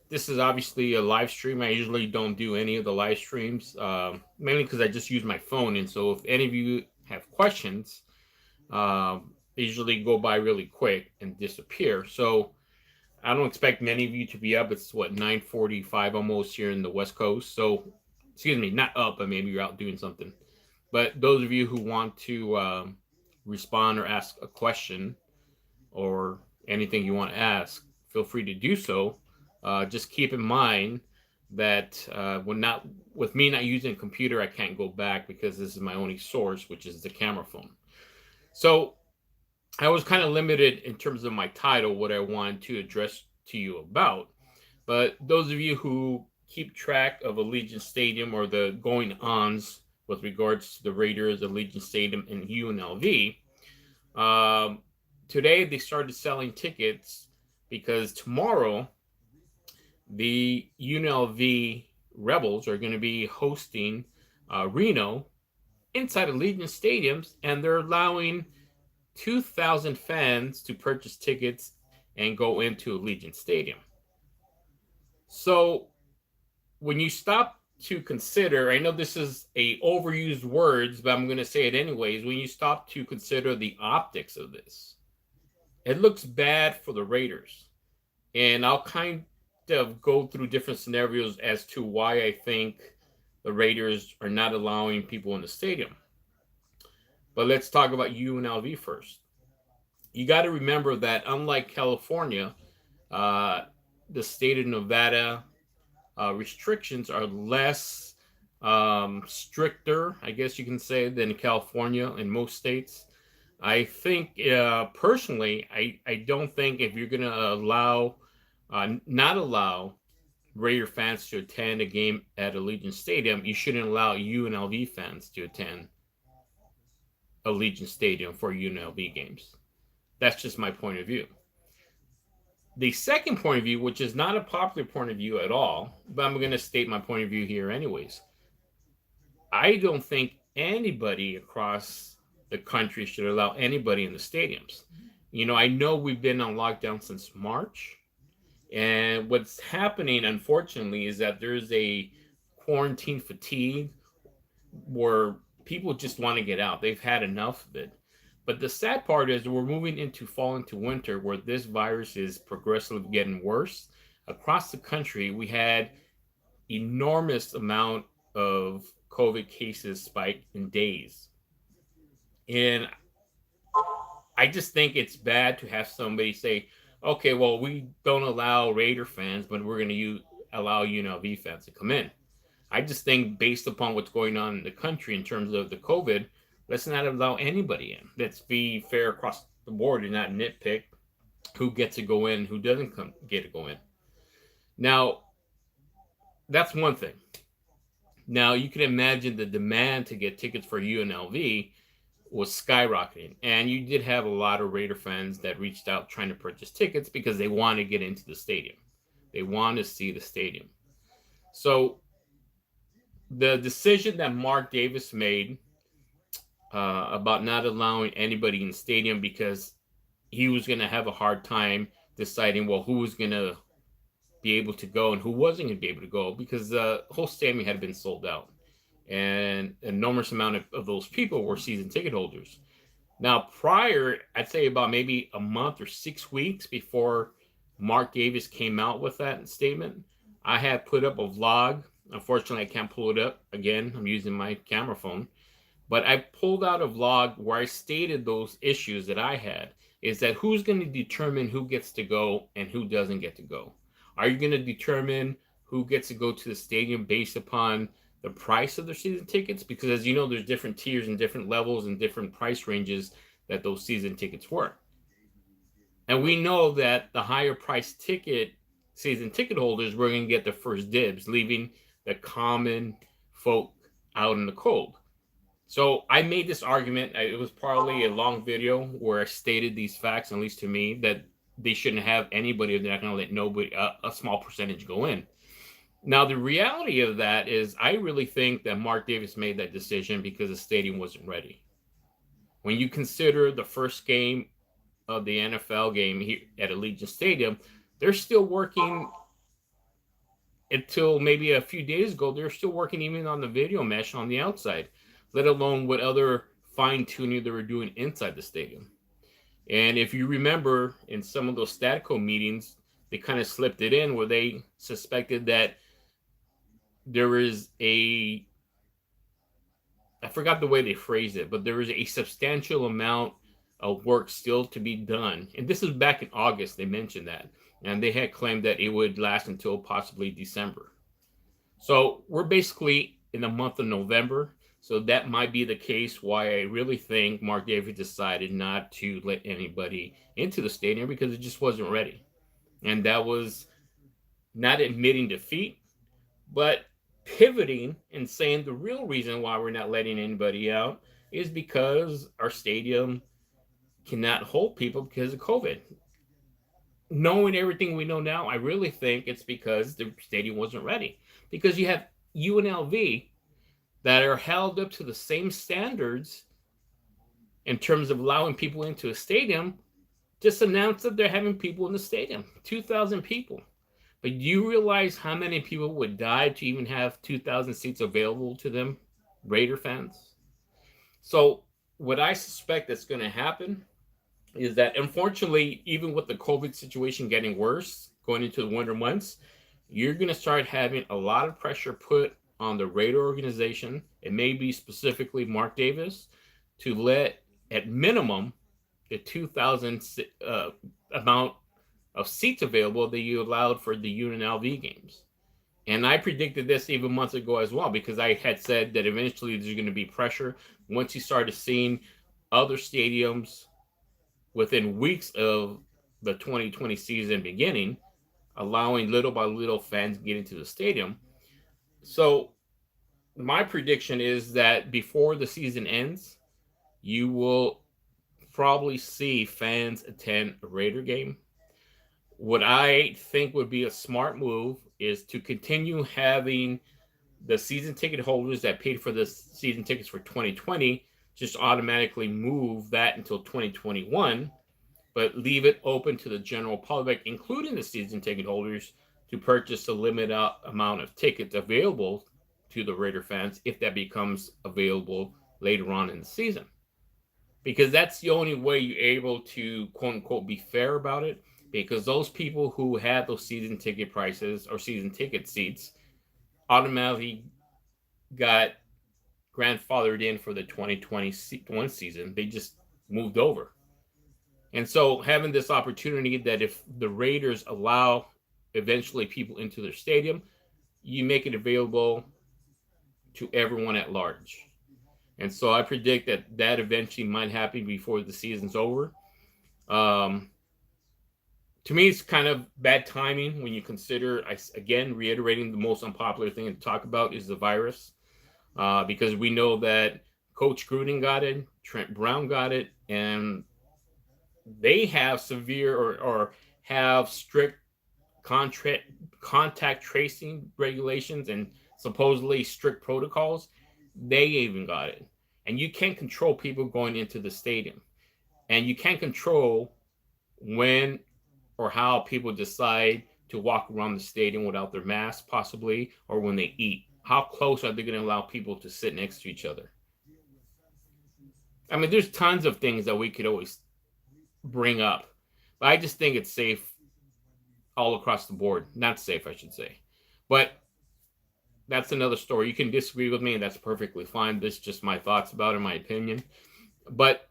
This is obviously a live stream. I usually don't do any of the live streams, mainly because I just use my phone. And so, if any of you have questions, they usually go by really quick and disappear. So, I don't expect many of you to be up. It's what 9:45 almost here in the West Coast. So, excuse me, not up, but maybe you're out doing something. But those of you who want to respond or ask a question or anything you want to ask, feel free to do so. Just keep in mind that when not with me not using a computer, I can't go back because this is my only source, which is the camera phone. So I was kind of limited in terms of my title, what I wanted to address to you about. But those of you who keep track of Allegiant Stadium or the going ons with regards to the Raiders, Allegiant Stadium, and UNLV, um, today they started selling tickets because tomorrow the UNLV Rebels are going to be hosting Reno inside Allegiant Stadiums, and they're allowing 2,000 fans to purchase tickets and go into Allegiant Stadium. So when you stop to consider, I know this is a overused words, but I'm going to say it anyways. When you stop to consider the optics of this, it looks bad for the Raiders. And I'll kind of go through different scenarios as to why I think the Raiders are not allowing people in the stadium. But let's talk about UNLV first. You got to remember that unlike California, uh, the state of Nevada restrictions are less stricter, I guess you can say, than California in most states. I think personally, I don't think if you're going to not allow Raider fans to attend a game at Allegiant Stadium, you shouldn't allow UNLV fans to attend Allegiant Stadium for UNLV games. That's just my point of view. The second point of view, which is not a popular point of view at all, but I'm going to state my point of view here anyways. I don't think anybody across the country should allow anybody in the stadiums. You know, I know we've been on lockdown since March, and what's happening, unfortunately, is that there's a quarantine fatigue where people just want to get out. They've had enough of it. But the sad part is we're moving into fall into winter where this virus is progressively getting worse. Across the country, we had enormous amount of COVID cases spike in days. And I just think it's bad to have somebody say, okay, well, we don't allow Raider fans, but we're going to allow UNLV fans to come in. I just think based upon what's going on in the country in terms of the COVID, let's not allow anybody in. Let's be fair across the board and not nitpick who gets to go in, who doesn't get to go in. Now, that's one thing. Now, you can imagine the demand to get tickets for UNLV was skyrocketing. And you did have a lot of Raider fans that reached out trying to purchase tickets because they want to get into the stadium. They want to see the stadium. So the decision that Mark Davis made about not allowing anybody in the stadium because he was going to have a hard time deciding, well, who was going to be able to go and who wasn't going to be able to go because the whole stadium had been sold out. And an enormous amount of those people were season ticket holders. Now, prior, I'd say about maybe a month or 6 weeks before Mark Davis came out with that statement, I had put up a vlog. Unfortunately, I can't pull it up. Again, I'm using my camera phone. But I pulled out a vlog where I stated those issues that I had. Is that who's going to determine who gets to go and who doesn't get to go? Are you going to determine who gets to go to the stadium based upon the price of their season tickets? Because as you know, there's different tiers and different levels and different price ranges that those season tickets were. And we know that the higher price season ticket holders were going to get the first dibs, leaving the common folk out in the cold. So I made this argument. It was probably a long video where I stated these facts, at least to me, that they shouldn't have anybody if they're not going to let nobody, a small percentage go in. Now, the reality of that is I really think that Mark Davis made that decision because the stadium wasn't ready. When you consider the first game of the NFL game here at Allegiant Stadium, they're still working until maybe a few days ago, they're still working even on the video mesh on the outside, let alone what other fine tuning they were doing inside the stadium. And if you remember in some of those Statco meetings, they kind of slipped it in where they suspected that there is I forgot the way they phrased it, but there is a substantial amount of work still to be done. And this is back in August, they mentioned that. And they had claimed that it would last until possibly December. So we're basically in the month of November. So that might be the case why I really think Mark Davis decided not to let anybody into the stadium because it just wasn't ready. And that was not admitting defeat, but pivoting and saying the real reason why we're not letting anybody out is because our stadium cannot hold people because of COVID. Knowing everything we know now, I really think it's because the stadium wasn't ready. Because you have UNLV that are held up to the same standards in terms of allowing people into a stadium, just announced that they're having people in the stadium, 2,000 people. But you realize how many people would die to even have 2,000 seats available to them, Raider fans? So what I suspect that's going to happen is that, unfortunately, even with the COVID situation getting worse going into the winter months, you're going to start having a lot of pressure put on the Raider organization. It may be specifically Mark Davis to let, at minimum, the 2,000 amount of seats available that you allowed for the UNLV games. And I predicted this even months ago as well, because I had said that eventually there's going to be pressure once you started seeing other stadiums within weeks of the 2020 season beginning, allowing little by little fans get into the stadium. So my prediction is that before the season ends, you will probably see fans attend a Raider game. What I think would be a smart move is to continue having the season ticket holders that paid for the season tickets for 2020 just automatically move that until 2021, but leave it open to the general public, including the season ticket holders, to purchase a limited amount of tickets available to the Raider fans if that becomes available later on in the season. Because that's the only way you're able to, quote unquote, be fair about it. Because those people who had those season ticket prices or season ticket seats automatically got grandfathered in for the 2021 season. They just moved over. And so having this opportunity that if the Raiders allow eventually people into their stadium, you make it available to everyone at large. And so I predict that that eventually might happen before the season's over. To me, it's kind of bad timing when you consider, again, reiterating the most unpopular thing to talk about is the virus. Because we know that Coach Gruden got it, Trent Brown got it, and they have severe or have strict contact tracing regulations and supposedly strict protocols. They even got it. And you can't control people going into the stadium. And you can't control when or how people decide to walk around the stadium without their mask, possibly, or when they eat. How close are they going to allow people to sit next to each other? I mean, there's tons of things that we could always bring up. But I just think it's safe all across the board. Not safe, I should say. But that's another story. You can disagree with me, and that's perfectly fine. This is just my thoughts about it, my opinion. But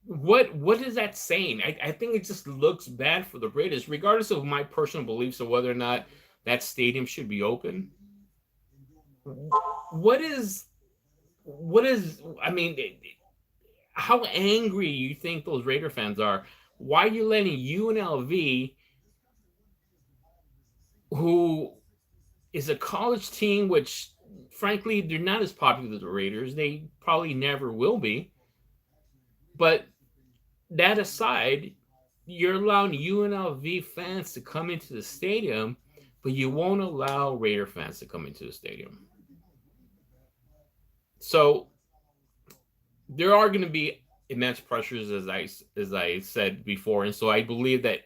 what is that saying? I think it just looks bad for the Raiders, regardless of my personal beliefs of whether or not that stadium should be open. What is I mean, how angry you think those Raider fans are? Why are you letting UNLV, who is a college team, which frankly they're not as popular as the Raiders, they probably never will be, but that aside, you're allowing UNLV fans to come into the stadium, but you won't allow Raider fans to come into the stadium. So there are going to be immense pressures, as I said before, and so I believe that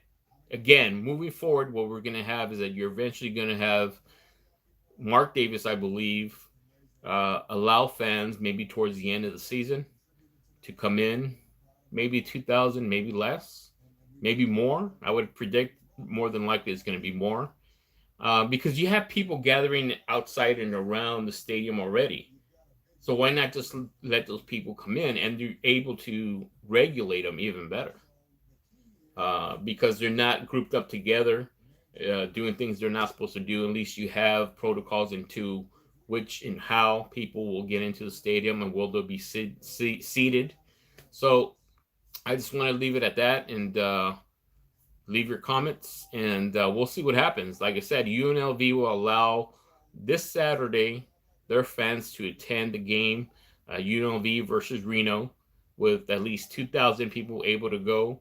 Again, moving forward, what we're going to have is that you're eventually going to have Mark Davis, I believe, allow fans maybe towards the end of the season to come in, maybe 2,000, maybe less, maybe more. I would predict more than likely it's going to be more, because you have people gathering outside and around the stadium already. So why not just let those people come in, and you're able to regulate them even better, because they're not grouped up together, doing things they're not supposed to do. At least you have protocols into which and how people will get into the stadium, and will they be seated. So I just want to leave it at that, and leave your comments, and we'll see what happens. Like I said, UNLV will allow this Saturday their fans to attend the game, UNLV versus Reno, with at least 2,000 people able to go.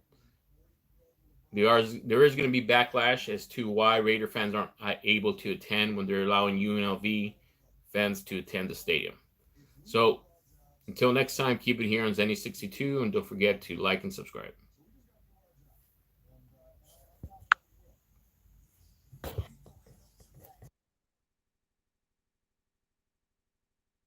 There is going to be backlash as to why Raider fans aren't able to attend when they're allowing UNLV fans to attend the stadium. So until next time, keep it here on Zenny62, and don't forget to like and subscribe.